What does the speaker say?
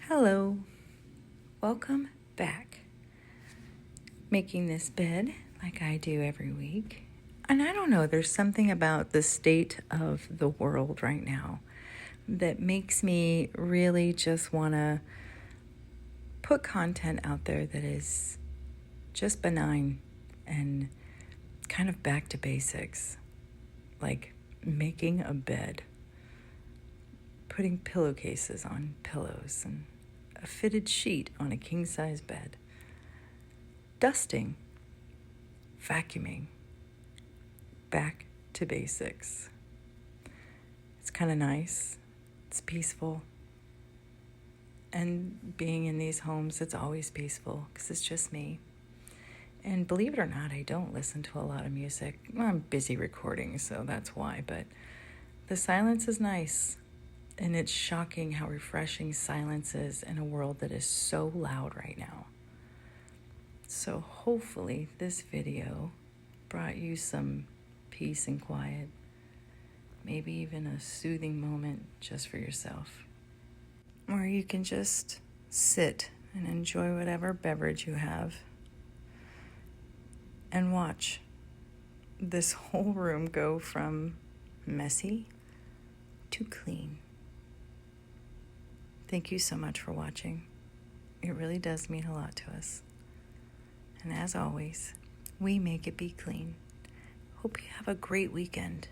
Hello, welcome back. Making this bed like I do every week. And I don't know, there's something about the state of the world right now that makes me really just want to put content out there that is just benign and kind of back to basics, like making a bed, putting pillowcases on pillows and a fitted sheet on a king-size bed, dusting, vacuuming, back to basics. It's kind of nice. It's peaceful. And being in these homes, it's always peaceful because it's just me. And believe it or not, I don't listen to a lot of music. Well, I'm busy recording, so that's why. But the silence is nice. And it's shocking how refreshing silence is in a world that is so loud right now. So hopefully this video brought you some peace and quiet, maybe even a soothing moment just for yourself, where you can just sit and enjoy whatever beverage you have and watch this whole room go from messy to clean. Thank you so much for watching. It really does mean a lot to us. And as always, we make it be clean. Hope you have a great weekend.